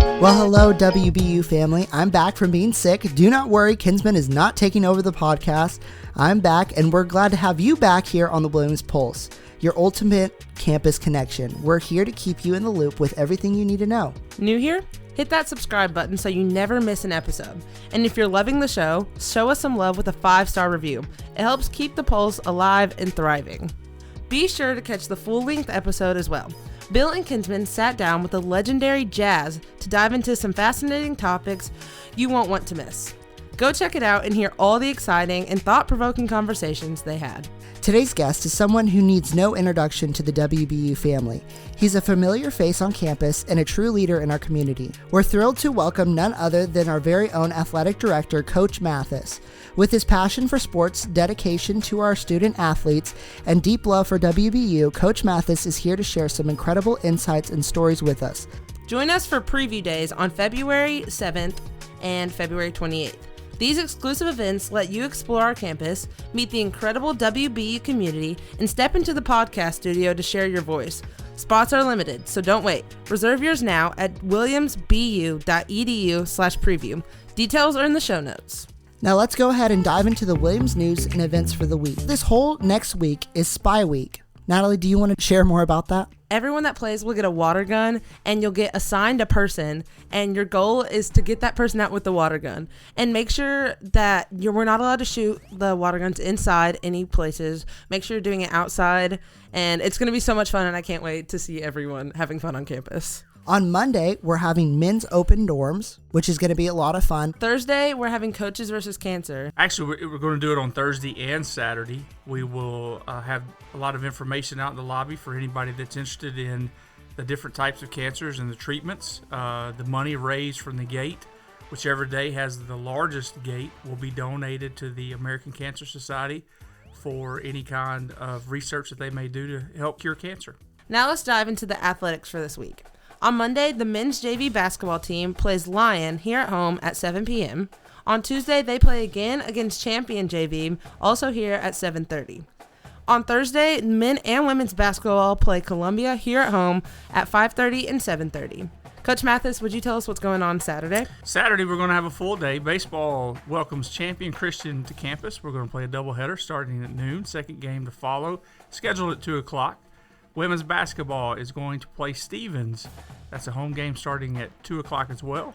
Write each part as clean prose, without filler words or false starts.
Well, hello, WBU family. I'm back from being sick. Do not worry, Kinsman is not taking over the podcast. I'm back, and we're glad to have you back here on the Williams Pulse, your ultimate campus connection. We're here to keep you in the loop with everything you need to know. New here? Hit that subscribe button so you never miss an episode. And if you're loving the show, show us some love with a 5-star review. It helps keep the Pulse alive and thriving. Be sure to catch the full-length episode as well. Bill and Kinsman sat down with the legendary Jazz to dive into some fascinating topics you won't want to miss. Go check it out and hear all the exciting and thought-provoking conversations they had. Today's guest is someone who needs no introduction to the WBU family. He's a familiar face on campus and a true leader in our community. We're thrilled to welcome none other than our very own athletic director, Coach Mathis. With his passion for sports, dedication to our student athletes, and deep love for WBU, Coach Mathis is here to share some incredible insights and stories with us. Join us for preview days on February 7th and February 28th. These exclusive events let you explore our campus, meet the incredible WBU community, and step into the podcast studio to share your voice. Spots are limited, so don't wait. Reserve yours now at WilliamsBU.edu/preview. Details are in the show notes. Now let's go ahead and dive into the Williams news and events for the week. This whole next week is Spy Week. Natalie, do you want to share more about that? Everyone that plays will get a water gun, and you'll get assigned a person, and your goal is to get that person out with the water gun. And make sure that we're not allowed to shoot the water guns inside any places. Make sure you're doing it outside, and it's going to be so much fun, and I can't wait to see everyone having fun on campus. On Monday, we're having men's open dorms, which is going to be a lot of fun. Thursday, we're having coaches versus cancer. Actually, we're going to do it on Thursday and Saturday. We will have a lot of information out in the lobby for anybody that's interested in the different types of cancers and the treatments. The money raised from the gate, whichever day has the largest gate, will be donated to the American Cancer Society for any kind of research that they may do to help cure cancer. Now let's dive into the athletics for this week. On Monday, the men's JV basketball team plays Lyon here at home at 7 p.m. On Tuesday, they play again against Champion JV, also here at 7:30. On Thursday, men and women's basketball play Columbia here at home at 5:30 and 7:30. Coach Mathis, would you tell us what's going on Saturday? Saturday, we're going to have a full day. Baseball welcomes Champion Christian to campus. We're going to play a doubleheader starting at noon. Second game to follow, scheduled at 2 o'clock. Women's basketball is going to play Stevens. That's a home game starting at 2 o'clock as well.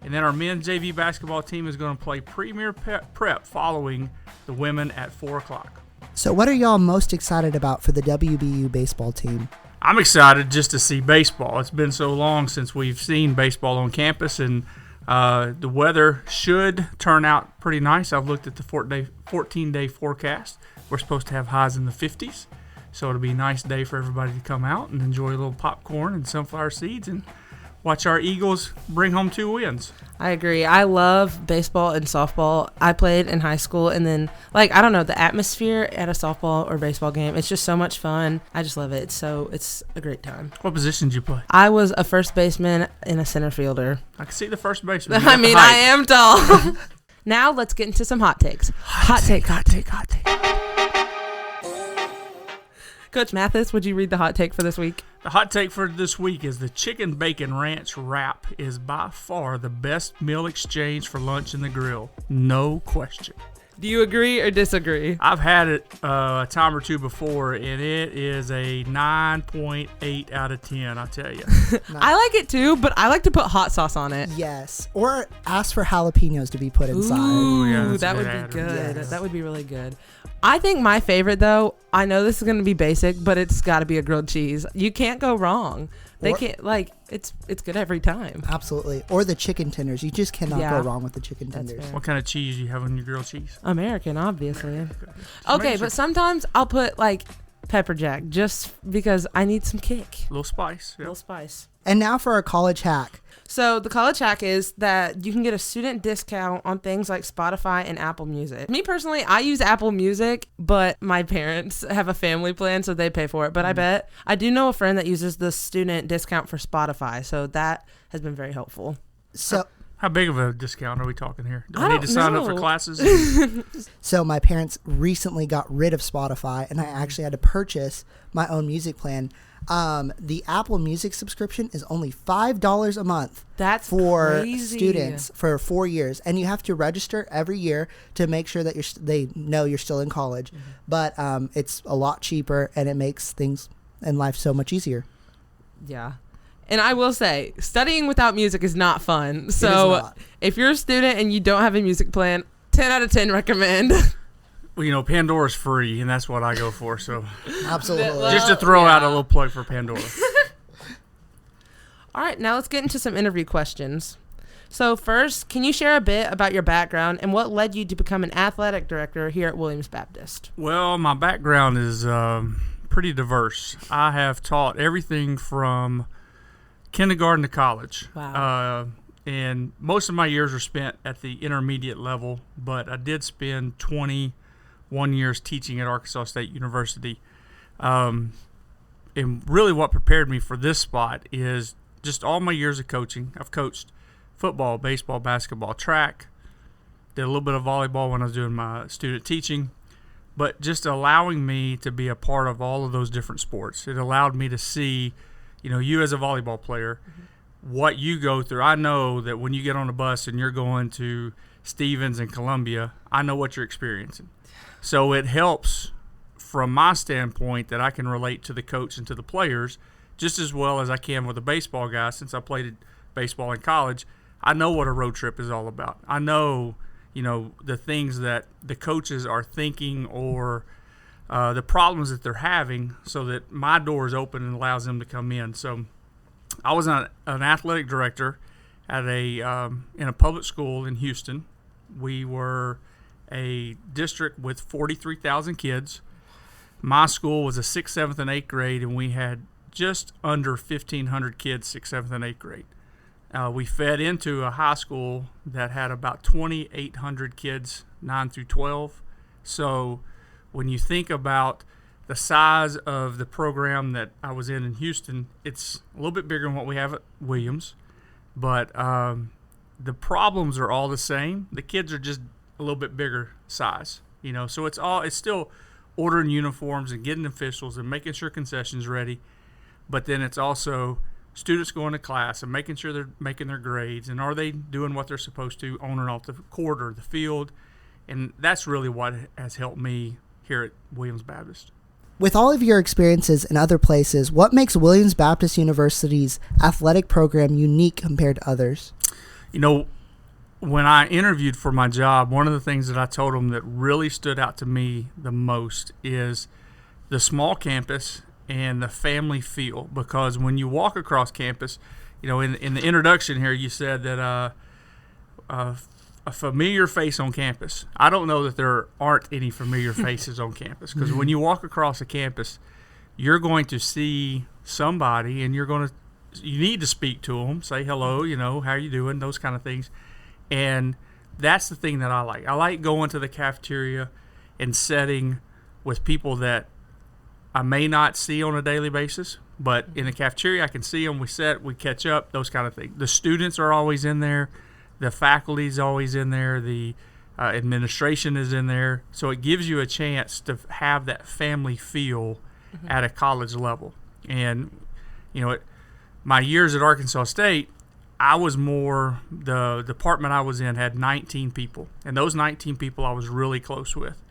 And then our men's JV basketball team is going to play Premier Prep following the women at 4 o'clock. So what are y'all most excited about for the WBU baseball team? I'm excited just to see baseball. It's been so long since we've seen baseball on campus, and the weather should turn out pretty nice. I've looked at the 14-day forecast. We're supposed to have highs in the 50s. So it'll be a nice day for everybody to come out and enjoy a little popcorn and sunflower seeds and watch our Eagles bring home 2 wins. I agree. I love baseball and softball. I played in high school, and then, I don't know, the atmosphere at a softball or baseball game, it's just so much fun. I just love it. So it's a great time. What position did you play? I was a first baseman and a center fielder. I can see the first baseman. I mean, I am tall. Now let's get into some hot takes. Hot take. Coach Mathis, would you read the hot take for this week? The hot take for this week is the chicken bacon ranch wrap is by far the best meal exchange for lunch in the grill. No question. Do you agree or disagree? I've had it a time or two before, and it is a 9.8 out of 10, I'll tell you. I like it too, but I like to put hot sauce on it. Yes, or ask for jalapenos to be put inside. Ooh, yeah, that would good be good. Yes. That would be really good. I think my favorite, though, I know this is going to be basic, but it's got to be a grilled cheese. You can't go wrong. It's good every time. Absolutely. Or the chicken tenders. You just cannot go wrong with the chicken That's tenders. fair. What kind of cheese do you have on your grilled cheese? American, obviously. Okay, but sometimes I'll put, pepper jack just because I need some kick. A little spice. A little spice. And now for our college hack. So the college hack is that you can get a student discount on things like Spotify and Apple Music. Me personally, I use Apple Music, but my parents have a family plan, so they pay for it. But I do know a friend that uses the student discount for Spotify, so that has been very helpful. So How big of a discount are we talking here? Do I I need don't to sign up for know. classes? So my parents recently got rid of Spotify, and I actually had to purchase my own music plan. The Apple Music subscription is only $5 a month. That's for crazy. students for 4 years, and you have to register every year to make sure that they know you're still in college. Mm-hmm. But it's a lot cheaper, and it makes things in life so much easier. Yeah. And I will say, studying without music is not fun. It is So not. if you're a student and you don't have a music plan, 10 out of 10 recommend. Well, Pandora's free, and that's what I go for. So Absolutely. just to throw out a little plug for Pandora. All right, now let's get into some interview questions. So first, can you share a bit about your background and what led you to become an athletic director here at Williams Baptist? Well, my background is pretty diverse. I have taught everything from kindergarten to college. Wow. And most of my years were spent at the intermediate level, but I did spend 21 years teaching at Arkansas State University. And really what prepared me for this spot is just all my years of coaching. I've coached football, baseball, basketball, track, did a little bit of volleyball when I was doing my student teaching, but just allowing me to be a part of all of those different sports. It allowed me to see, you as a volleyball player, what you go through. I know that when you get on a bus and you're going to Stevens and Columbia, I know what you're experiencing. So it helps from my standpoint that I can relate to the coach and to the players just as well as I can with a baseball guy. Since I played baseball in college, I know what a road trip is all about. I know, the things that the coaches are thinking or the problems that they're having, so that my door is open and allows them to come in. So I was an athletic director at in a public school in Houston. We were a district with 43,000 kids. My school was a 6th, 7th, and 8th grade, and we had just under 1,500 kids, 6th, 7th, and 8th grade. We fed into a high school that had about 2,800 kids, 9 through 12. So when you think about the size of the program that I was in Houston, it's a little bit bigger than what we have at Williams, but the problems are all the same. The kids are just a little bit bigger size, so it's still ordering uniforms and getting officials and making sure concessions ready, but then it's also students going to class and making sure they're making their grades and are they doing what they're supposed to on and off the court or the field, and that's really what has helped me here at Williams Baptist. With all of your experiences in other places, what makes Williams Baptist University's athletic program unique compared to others? When I interviewed for my job, one of the things that I told them that really stood out to me the most is the small campus and the family feel. Because when you walk across campus, in the introduction here, you said that a familiar face on campus. I don't know that there aren't any familiar faces on campus, because when you walk across a campus, you're going to see somebody and you need to speak to them, say hello, how are you doing, those kind of things. And that's the thing that I like. I like going to the cafeteria and sitting with people that I may not see on a daily basis, but in the cafeteria I can see them, we sit, we catch up, those kind of things. The students are always in there. The faculty is always in there. The administration is in there. So it gives you a chance to have that family feel at a college level. And, my years at Arkansas State, I was the department I was in had 19 people. And those 19 people I was really close with.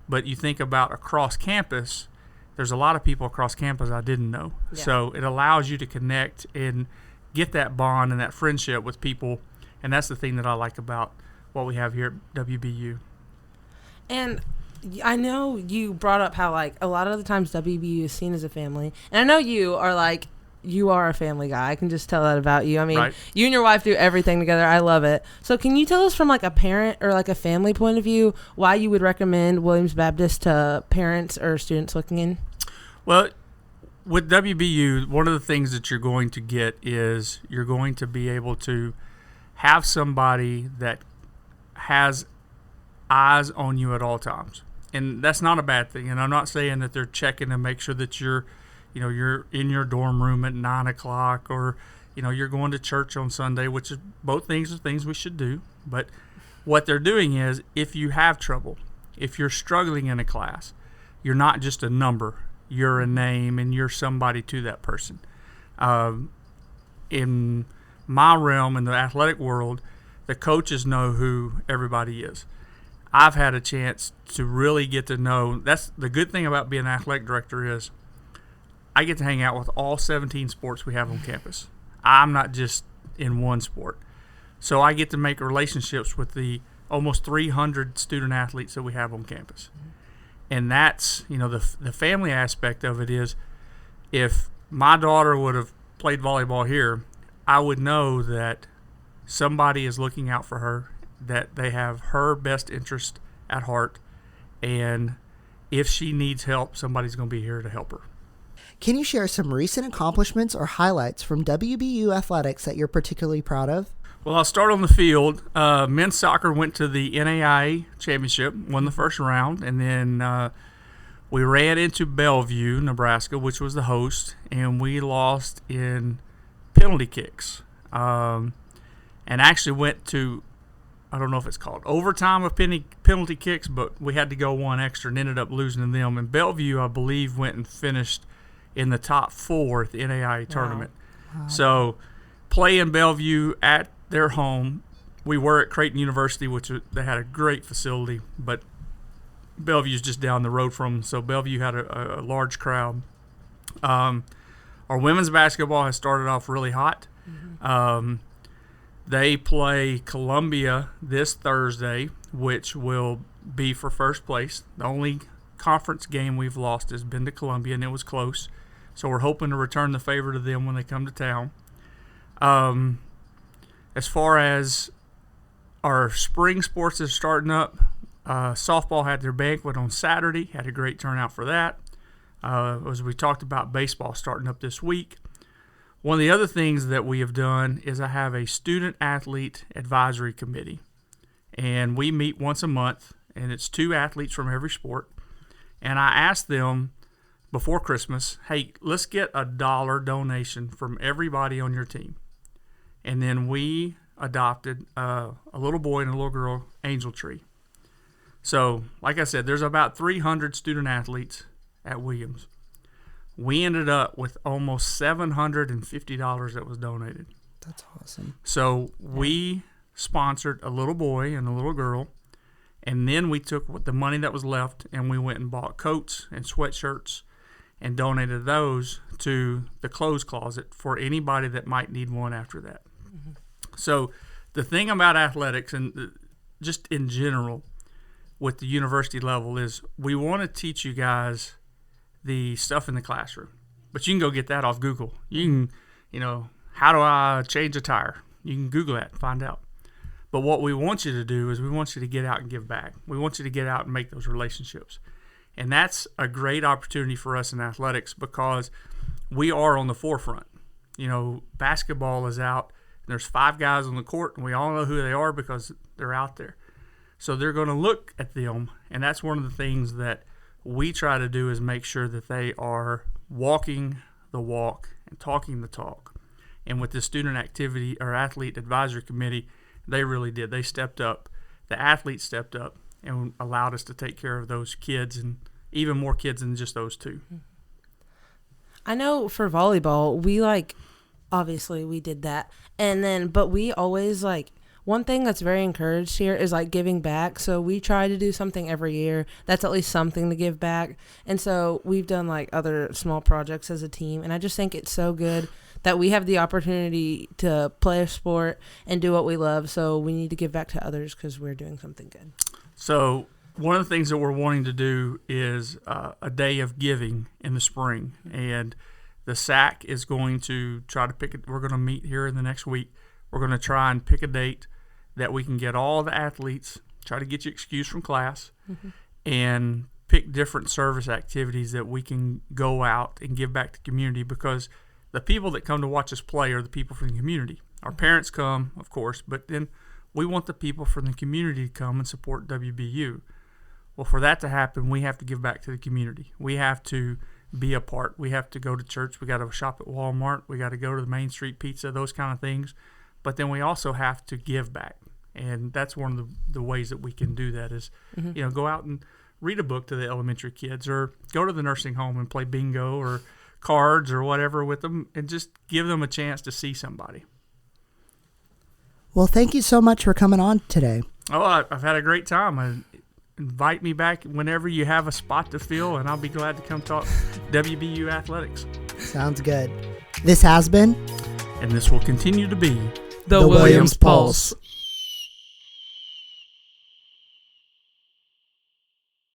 But you think about across campus, there's a lot of people across campus I didn't know. Yeah. So it allows you to connect and get that bond and that friendship with people. And that's the thing that I like about what we have here at WBU. And I know you brought up how, a lot of the times WBU is seen as a family. And I know you are a family guy. I can just tell that about you. I mean, right. You and your wife do everything together. I love it. So can you tell us from, a parent or, a family point of view why you would recommend Williams Baptist to parents or students looking in? Well, with WBU, one of the things that you're going to get is you're going to be able to have somebody that has eyes on you at all times. And that's not a bad thing. And I'm not saying that they're checking to make sure that you're in your dorm room at 9 o'clock or, you're going to church on Sunday, which is both things are things we should do. But what they're doing is, if you have trouble, if you're struggling in a class, you're not just a number. You're a name, and you're somebody to that person. In my realm, in the athletic world, the coaches know who everybody is. I've had a chance to really get to know. That's the good thing about being an athletic director is I get to hang out with all 17 sports we have on campus. I'm not just in one sport. So I get to make relationships with the almost 300 student athletes that we have on campus. And that's, the family aspect of it is, if my daughter would have played volleyball here, I would know that somebody is looking out for her, that they have her best interest at heart, and if she needs help, somebody's going to be here to help her. Can you share some recent accomplishments or highlights from WBU Athletics that you're particularly proud of? Well, I'll start on the field. Men's soccer went to the NAIA championship, won the first round, and then we ran into Bellevue, Nebraska, which was the host, and we lost in penalty kicks. And actually went to, I don't know if it's called overtime of penalty kicks, but we had to go one extra and ended up losing to them. And Bellevue, I believe, went and finished in the top 4 at the NAIA tournament. Wow. So playing Bellevue at their home. We were at Creighton University, which they had a great facility, but Bellevue's just down the road from them, so Bellevue had a large crowd. Our women's basketball has started off really hot. Mm-hmm. They play Columbia this Thursday, which will be for first place. The only conference game we've lost has been to Columbia, and it was close. So we're hoping to return the favor to them when they come to town. As far as our spring sports is starting up, softball had their banquet on Saturday, had a great turnout for that. As we talked about, baseball starting up this week. One of the other things that we have done is I have a student athlete advisory committee, and we meet once a month, and it's 2 athletes from every sport. And I asked them before Christmas, hey, let's get a $1 donation from everybody on your team. And then we adopted a little boy and a little girl angel tree. So, like I said, there's about 300 student athletes at Williams. We ended up with almost $750 that was donated. That's awesome. So we sponsored a little boy and a little girl, and then we took the money that was left and we went and bought coats and sweatshirts and donated those to the clothes closet for anybody that might need one after that. Mm-hmm. So the thing about athletics and just in general with the university level is we want to teach you guys the stuff in the classroom, but you can go get that off Google. You can, how do I change a tire? You can Google that and find out. But what we want you to do is we want you to get out and give back. We want you to get out and make those relationships. And that's a great opportunity for us in athletics because we are on the forefront. Basketball is out, and there's 5 guys on the court, and we all know who they are because they're out there. So they're going to look at them, and that's one of the things that we try to do is make sure that they are walking the walk and talking the talk. And with the student activity or athlete advisory committee, they really did. They stepped up. The athletes stepped up and allowed us to take care of those kids and even more kids than just those 2. I know for volleyball, we obviously we did that. But we always one thing that's very encouraged here is giving back. So we try to do something every year that's at least something to give back. And so we've done other small projects as a team. And I just think it's so good that we have the opportunity to play a sport and do what we love. So we need to give back to others because we're doing something good. So one of the things that we're wanting to do is a day of giving in the spring. And the SAC is going to try to pick it. We're going to meet here in the next week. We're going to try and pick a date that we can get all the athletes, try to get you excused from class, and pick different service activities that we can go out and give back to the community because the people that come to watch us play are the people from the community. Our parents come, of course, but then we want the people from the community to come and support WBU. Well, for that to happen, we have to give back to the community. We have to be a part. We have to go to church. We got to shop at Walmart. We got to go to the Main Street Pizza, those kind of things. But then we also have to give back. And that's one of the ways that we can do that is, go out and read a book to the elementary kids, or go to the nursing home and play bingo or cards or whatever with them, and just give them a chance to see somebody. Well, thank you so much for coming on today. Oh, I've had a great time. Invite me back whenever you have a spot to fill, and I'll be glad to come talk WBU Athletics. Sounds good. This has been, and this will continue to be, the Williams Pulse.